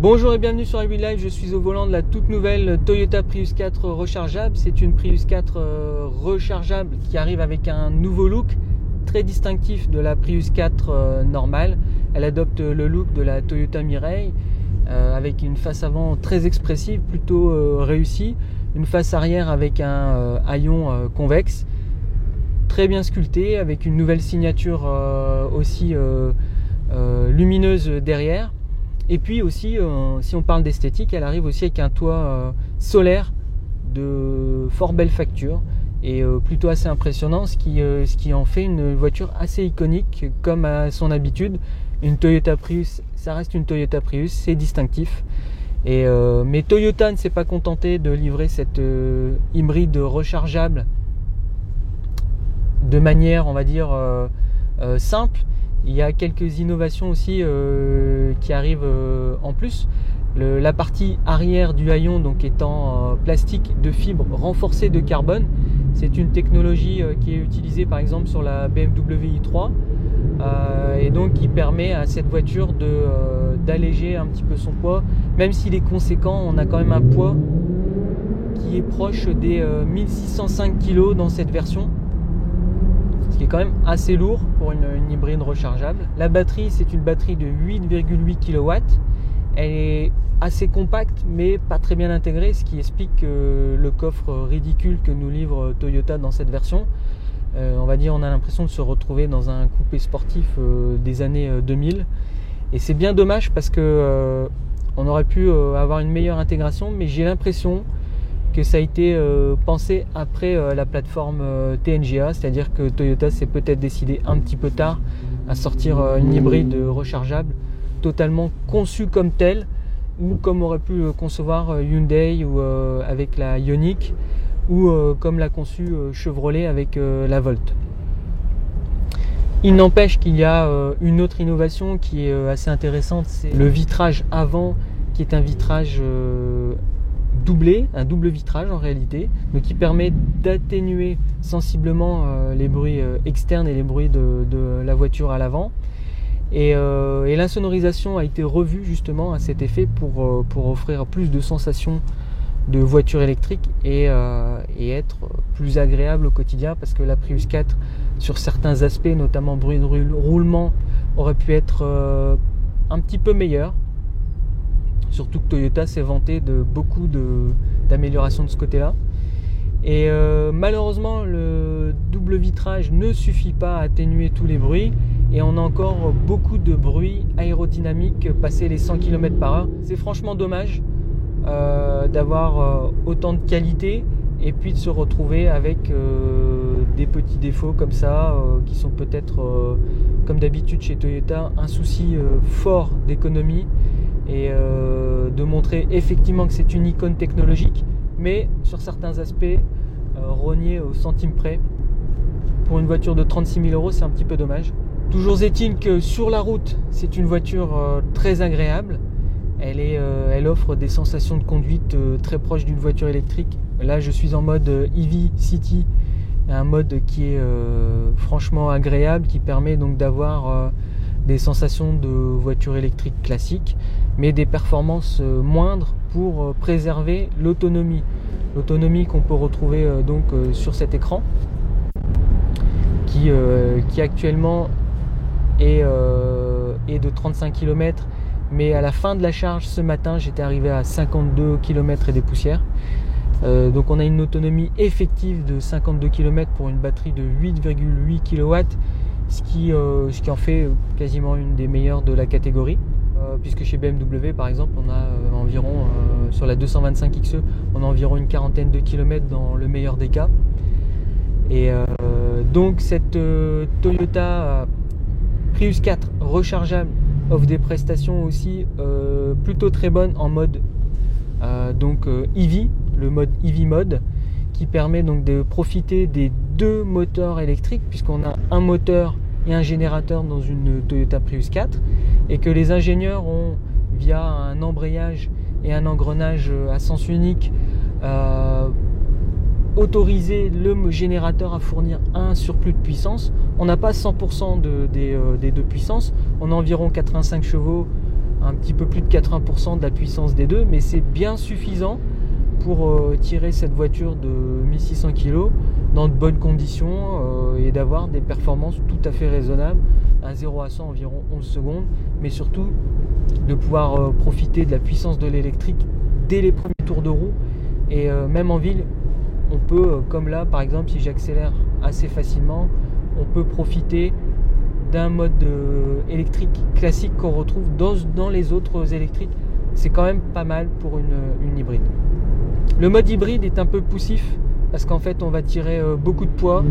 Bonjour et bienvenue sur iWheel Live, je suis au volant de la toute nouvelle Toyota Prius 4 rechargeable. C'est une Prius 4 rechargeable qui arrive avec un nouveau look très distinctif de la Prius 4 normale. Elle adopte le look de la Toyota Mirai avec une face avant très expressive, plutôt réussie. Une face arrière avec un haillon convexe, très bien sculpté, avec une nouvelle signature aussi lumineuse derrière. Et puis aussi, si on parle d'esthétique, elle arrive aussi avec un toit solaire de fort belle facture et plutôt assez impressionnant, ce qui en fait une voiture assez iconique comme à son habitude. Une Toyota Prius, ça reste une Toyota Prius, c'est distinctif. Mais Toyota ne s'est pas contenté de livrer cette hybride rechargeable de manière, on va dire, simple. Il y a quelques innovations aussi qui arrivent en plus. La partie arrière du haillon donc étant plastique de fibre renforcée de carbone. C'est une technologie qui est utilisée par exemple sur la BMW i3 et donc qui permet à cette voiture d'alléger un petit peu son poids. Même s'il est conséquent, on a quand même un poids qui est proche des 1605 kg dans cette version. Ce qui est quand même assez lourd pour une hybride rechargeable. La batterie, c'est une batterie de 8,8 kW. Elle est assez compacte mais pas très bien intégrée, ce qui explique le coffre ridicule que nous livre Toyota dans cette version. On va dire, on a l'impression de se retrouver dans un coupé sportif des années 2000. Et c'est bien dommage parce que on aurait pu avoir une meilleure intégration, mais j'ai l'impression que ça a été pensé après la plateforme TNGA, c'est-à-dire que Toyota s'est peut-être décidé un petit peu tard à sortir une hybride rechargeable totalement conçue comme telle, ou comme aurait pu concevoir Hyundai ou avec la Ioniq, ou comme l'a conçu Chevrolet avec la Volt. Il n'empêche qu'il y a une autre innovation qui est assez intéressante, c'est le vitrage avant, qui est un vitrage doublé, un double vitrage en réalité, donc qui permet d'atténuer sensiblement les bruits externes et les bruits de la voiture à l'avant. Et l'insonorisation a été revue justement à cet effet pour offrir plus de sensations de voiture électrique et être plus agréable au quotidien, parce que la Prius 4 sur certains aspects, notamment bruit de roulement, aurait pu être un petit peu meilleur. Surtout que Toyota s'est vanté de beaucoup d'améliorations de ce côté-là. Et malheureusement, le double vitrage ne suffit pas à atténuer tous les bruits. Et on a encore beaucoup de bruit aérodynamique passé les 100 km/h. C'est franchement dommage d'avoir autant de qualité et puis de se retrouver avec des petits défauts comme ça, qui sont peut-être, comme d'habitude chez Toyota, un souci fort d'économie. Et de montrer effectivement que c'est une icône technologique, mais sur certains aspects rogné au centime près. Pour une voiture de 36 000 €, c'est un petit peu dommage. Toujours est-il que sur la route, c'est une voiture très agréable. Elle offre des sensations de conduite très proches d'une voiture électrique. Là, je suis en mode EV City, un mode qui est franchement agréable, qui permet donc d'avoir des sensations de voiture électrique classique, mais des performances moindres pour préserver l'autonomie. L'autonomie qu'on peut retrouver sur cet écran, qui actuellement est de 35 km, mais à la fin de la charge ce matin, j'étais arrivé à 52 km et des poussières. Donc on a une autonomie effective de 52 km pour une batterie de 8,8 kW, ce qui en fait quasiment une des meilleures de la catégorie, puisque chez BMW par exemple on a environ sur la 225 XE on a environ une quarantaine de kilomètres dans le meilleur des cas. Et donc cette Toyota Prius 4 rechargeable offre des prestations aussi plutôt très bonnes en mode EV, le mode EV mode, qui permet donc de profiter des deux moteurs électriques, puisqu'on a un moteur et un générateur dans une Toyota Prius 4, et que les ingénieurs ont, via un embrayage et un engrenage à sens unique, autorisé le générateur à fournir un surplus de puissance. On n'a pas 100% des deux puissances, on a environ 85 chevaux un petit peu plus de 80% de la puissance des deux, mais c'est bien suffisant pour tirer cette voiture de 1600 kg dans de bonnes conditions et d'avoir des performances tout à fait raisonnables, un 0 à 100 environ 11 secondes, mais surtout de pouvoir profiter de la puissance de l'électrique dès les premiers tours de roue. Et même en ville, on peut, comme là par exemple, si j'accélère assez facilement, on peut profiter d'un mode électrique classique qu'on retrouve dans les autres électriques. C'est quand même pas mal pour une hybride. Le mode hybride est un peu poussif parce qu'en fait on va tirer beaucoup de poids,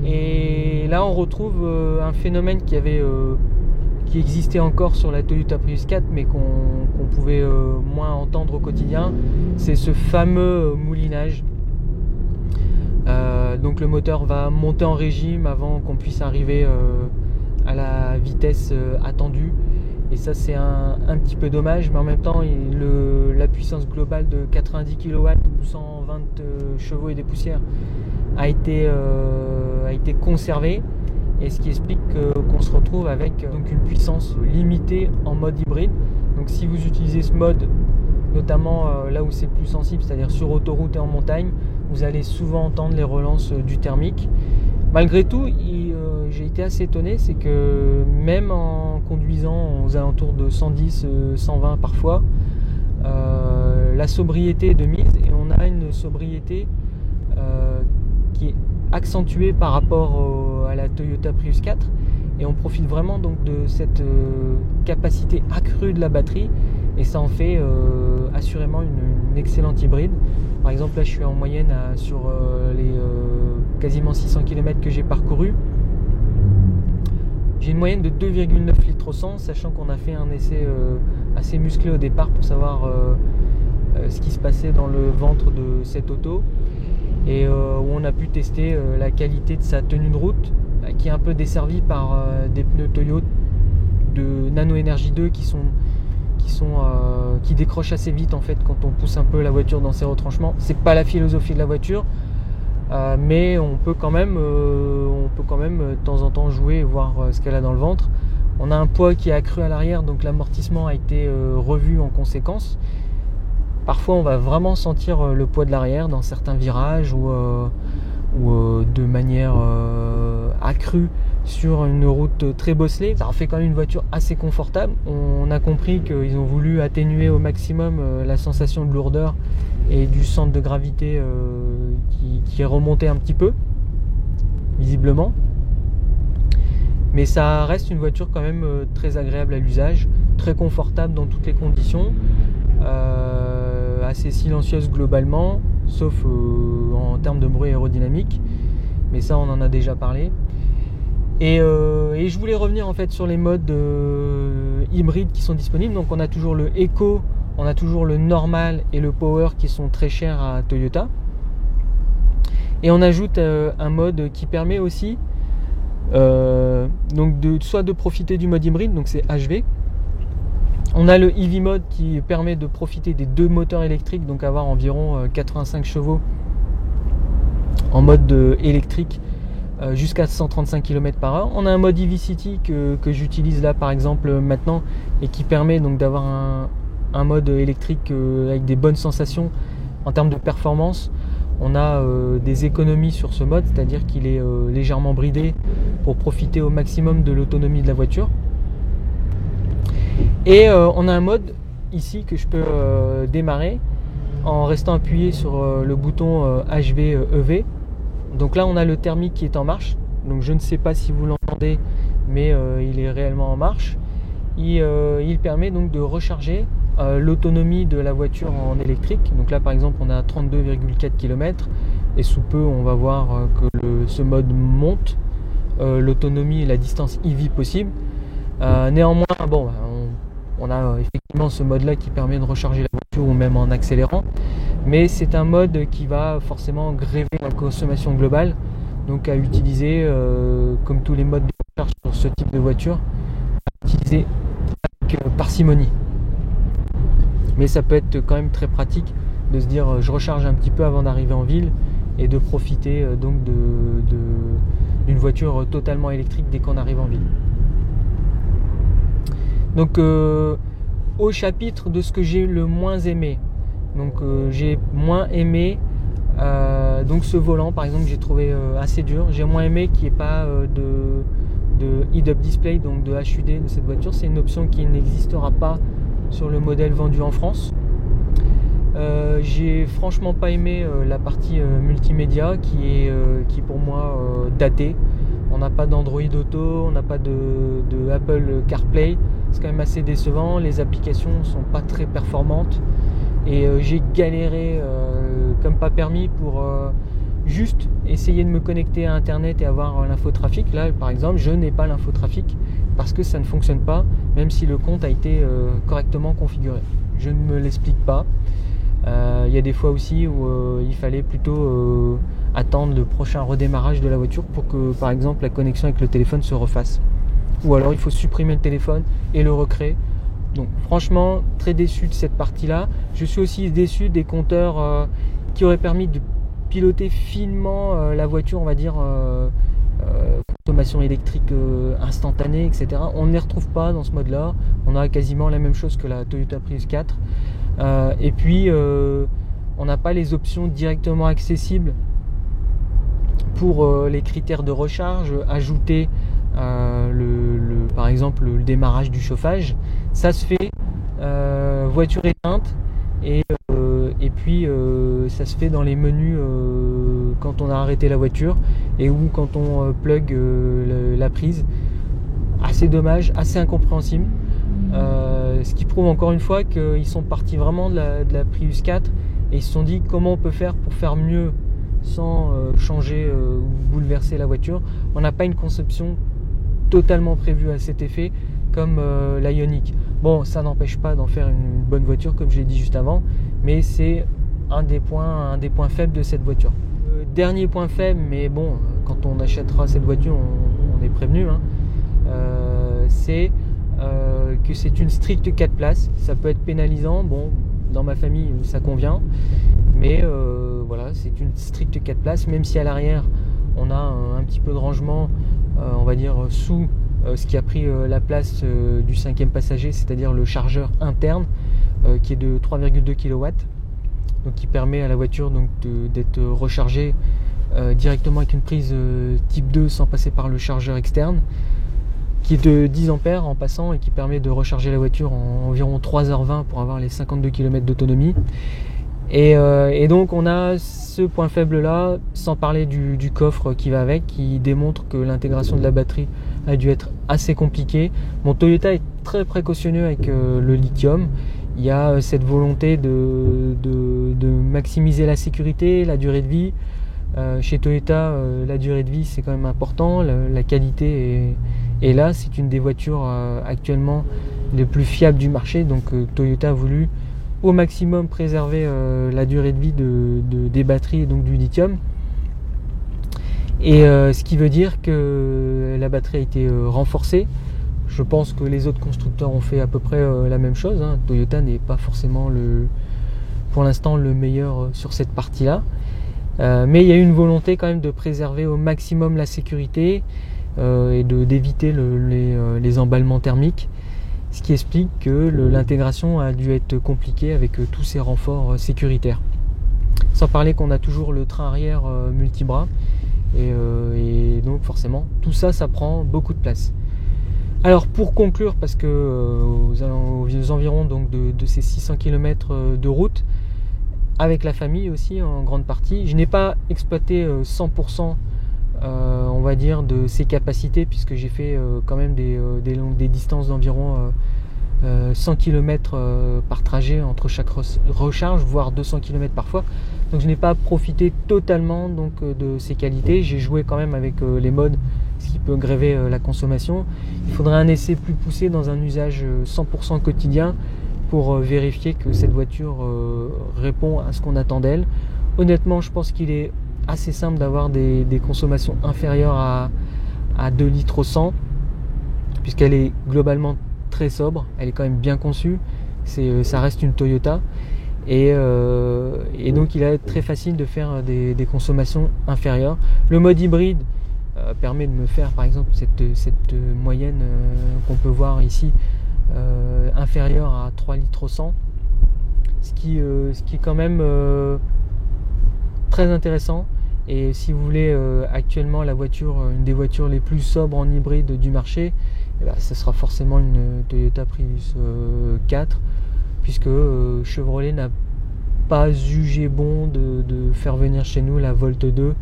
et là on retrouve un phénomène qui existait encore sur la Toyota Prius 4 mais qu'on pouvait moins entendre au quotidien. C'est ce fameux moulinage. Donc le moteur va monter en régime avant qu'on puisse arriver à la vitesse attendue, et ça c'est un petit peu dommage, mais en même temps la puissance globale de 90 kW ou 120 chevaux et des poussières a été conservée, et ce qui explique qu'on se retrouve avec donc une puissance limitée en mode hybride. Donc si vous utilisez ce mode notamment là où c'est le plus sensible, c'est-à-dire sur autoroute et en montagne, vous allez souvent entendre les relances du thermique. Malgré tout, j'ai été assez étonné, c'est que même en conduisant aux alentours de 110, 120 parfois, la sobriété est de mise, et on a une sobriété qui est accentuée par rapport à la Toyota Prius 4, et on profite vraiment donc de cette capacité accrue de la batterie, et ça en fait assurément une excellente hybride. Par exemple là je suis en moyenne sur les quasiment 600 km que j'ai parcouru, j'ai une moyenne de 2,9 litres au 100, sachant qu'on a fait un essai assez musclé au départ pour savoir ce qui se passait dans le ventre de cette auto, et où on a pu tester la qualité de sa tenue de route, qui est un peu desservie par des pneus Toyota de Nano Energy 2 qui décrochent assez vite en fait quand on pousse un peu la voiture dans ses retranchements. C'est pas la philosophie de la voiture, mais on peut quand même de temps en temps jouer et voir ce qu'elle a dans le ventre. On a un poids qui est accru à l'arrière, donc l'amortissement a été revu en conséquence. Parfois on va vraiment sentir le poids de l'arrière dans certains virages ou de manière accrue sur une route très bosselée. Ça en fait quand même une voiture assez confortable. On a compris qu'ils ont voulu atténuer au maximum la sensation de lourdeur et du centre de gravité qui est remonté un petit peu, visiblement. Mais ça reste une voiture quand même très agréable à l'usage, très confortable dans toutes les conditions, assez silencieuse globalement, sauf en termes de bruit aérodynamique, mais ça on en a déjà parlé. Et je voulais revenir en fait sur les modes hybrides qui sont disponibles. Donc on a toujours le Eco, on a toujours le Normal et le Power qui sont très chers à Toyota. Et on ajoute un mode qui permet aussi donc soit de profiter du mode hybride, donc c'est HV. On a le EV mode qui permet de profiter des deux moteurs électriques, donc avoir environ 85 chevaux en mode électrique jusqu'à 135 km/h. On a un mode EV City que j'utilise là par exemple maintenant, et qui permet donc d'avoir un mode électrique avec des bonnes sensations en termes de performance. On a des économies sur ce mode, c'est-à-dire qu'il est légèrement bridé pour profiter au maximum de l'autonomie de la voiture. Et on a un mode ici que je peux démarrer en restant appuyé sur le bouton HV EV. Donc là on a le thermique qui est en marche, donc je ne sais pas si vous l'entendez, mais il est réellement en marche. Il permet donc de recharger l'autonomie de la voiture en électrique. Donc là par exemple on est à 32,4 km, et sous peu on va voir que ce mode monte l'autonomie et la distance EV possible. Néanmoins bon, on a effectivement ce mode là qui permet de recharger la voiture ou même en accélérant, mais c'est un mode qui va forcément gréver la consommation globale, donc à utiliser comme tous les modes de recharge sur ce type de voiture, à utiliser avec parcimonie. Mais ça peut être quand même très pratique de se dire je recharge un petit peu avant d'arriver en ville, et de profiter donc d'une voiture totalement électrique dès qu'on arrive en ville. Donc au chapitre de ce que j'ai le moins aimé. Donc j'ai moins aimé donc ce volant par exemple, j'ai trouvé assez dur. J'ai moins aimé qu'il n'y ait pas de head-up display, donc de HUD de cette voiture. C'est une option qui n'existera pas sur le modèle vendu en France. J'ai franchement pas aimé la partie multimédia qui est pour moi datée. On n'a pas d'Android Auto, on n'a pas de Apple CarPlay. C'est quand même assez décevant. Les applications sont pas très performantes et j'ai galéré comme pas permis pour juste essayer de me connecter à internet et avoir l'infotrafic. Là par exemple, je n'ai pas l'infotrafic parce que ça ne fonctionne pas, même si le compte a été correctement configuré. Je ne me l'explique pas. Il y a des fois aussi où il fallait plutôt attendre le prochain redémarrage de la voiture pour que par exemple la connexion avec le téléphone se refasse, ou alors il faut supprimer le téléphone et le recréer. Donc franchement très déçu de cette partie là. Je suis aussi déçu des compteurs qui auraient permis de piloter finement la voiture, on va dire consommation électrique instantanée, etc. On ne les retrouve pas dans ce mode là. On a quasiment la même chose que la Toyota Prius 4. Et puis on n'a pas les options directement accessibles pour les critères de recharge, ajouter par exemple le démarrage du chauffage. Ça se fait voiture éteinte et puis ça se fait dans les menus quand on a arrêté la voiture et ou quand on plug la prise. Assez dommage, assez incompréhensible. Ce qui prouve encore une fois qu'ils sont partis vraiment de la Prius 4 et ils se sont dit comment on peut faire pour faire mieux sans changer ou bouleverser la voiture. On n'a pas une conception totalement prévue à cet effet comme la Ioniq. Bon, ça n'empêche pas d'en faire une bonne voiture comme je l'ai dit juste avant, mais c'est un des points faibles de cette voiture. Dernier point faible, mais bon, quand on achètera cette voiture, on est prévenu, hein, c'est que c'est une stricte 4 places. Ça peut être pénalisant. Bon, dans ma famille ça convient, mais voilà, c'est une stricte 4 places, même si à l'arrière on a un petit peu de rangement, on va dire sous ce qui a pris la place du 5e passager, c'est-à-dire le chargeur interne qui est de 3,2 kW, donc qui permet à la voiture donc d'être rechargée directement avec une prise type 2 sans passer par le chargeur externe, qui est de 10 ampères en passant et qui permet de recharger la voiture en environ 3h20 pour avoir les 52 km d'autonomie. Et donc on a ce point faible là, sans parler du coffre qui va avec, qui démontre que l'intégration de la batterie a dû être assez compliquée. Bon, Toyota est très précautionneux avec le lithium. Il y a cette volonté de maximiser la sécurité, la durée de vie. Chez Toyota, la durée de vie c'est quand même important, la qualité est là. C'est une des voitures actuellement les plus fiables du marché, donc Toyota a voulu au maximum préserver la durée de vie des batteries et donc du lithium. Et ce qui veut dire que la batterie a été renforcée. Je pense que les autres constructeurs ont fait à peu près la même chose, hein. Toyota n'est pas forcément pour l'instant le meilleur sur cette partie-là. Mais il y a une volonté quand même de préserver au maximum la sécurité et d'éviter les emballements thermiques, ce qui explique que l'intégration a dû être compliquée avec tous ces renforts sécuritaires. Sans parler qu'on a toujours le train arrière multibras et donc forcément tout ça, ça prend beaucoup de place. Alors pour conclure, parce que aux environs donc de ces 600 km de route, avec la famille aussi en grande partie, je n'ai pas exploité 100% on va dire de ses capacités, puisque j'ai fait quand même des distances d'environ 100 km par trajet entre chaque recharge, voire 200 km parfois. Donc je n'ai pas profité totalement donc de ses qualités. J'ai joué quand même avec les modes, ce qui peut gréver la consommation. Il faudrait un essai plus poussé dans un usage 100% quotidien pour vérifier que cette voiture répond à ce qu'on attend d'elle. Honnêtement, je pense qu'il est assez simple d'avoir des consommations inférieures à 2 litres au 100, puisqu'elle est globalement très sobre. Elle est quand même bien conçue. Ça reste une Toyota. Et donc il est très facile de faire des consommations inférieures. Le mode hybride permet de me faire par exemple cette moyenne qu'on peut voir ici inférieur à 3 litres au 100, ce qui est quand même très intéressant. Et si vous voulez actuellement la voiture, une des voitures les plus sobres en hybride du marché, ce sera forcément une Toyota Prius 4, puisque Chevrolet n'a pas jugé bon de faire venir chez nous la Volt 2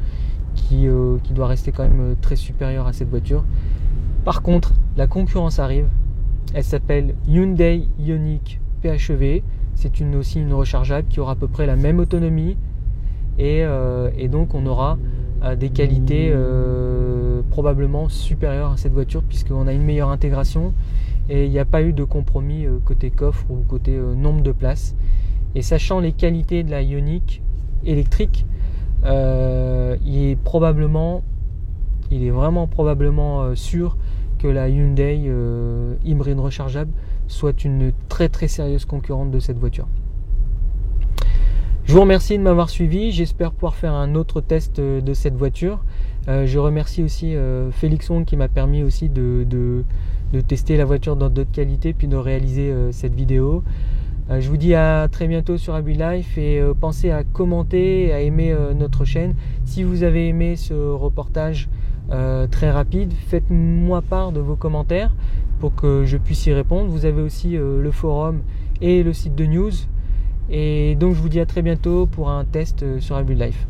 qui doit rester quand même très supérieure à cette voiture. Par contre, la concurrence arrive. Elle s'appelle Hyundai Ioniq PHEV. C'est aussi une rechargeable qui aura à peu près la même autonomie et donc on aura des qualités probablement supérieures à cette voiture, puisqu'on a une meilleure intégration et il n'y a pas eu de compromis côté coffre ou côté nombre de places. Et sachant les qualités de la Ioniq électrique, il est vraiment probablement sûr que la Hyundai hybride rechargeable soit une très très sérieuse concurrente de cette voiture. Je vous remercie de m'avoir suivi, j'espère pouvoir faire un autre test de cette voiture. Je remercie aussi Félix Wong qui m'a permis aussi de tester la voiture dans d'autres qualités puis de réaliser cette vidéo. Je vous dis à très bientôt sur Abus Life et pensez à commenter et à aimer notre chaîne. Si vous avez aimé ce reportage très rapide, faites-moi part de vos commentaires pour que je puisse y répondre. Vous avez aussi le forum et le site de news. Et donc je vous dis à très bientôt pour un test sur Abus Life.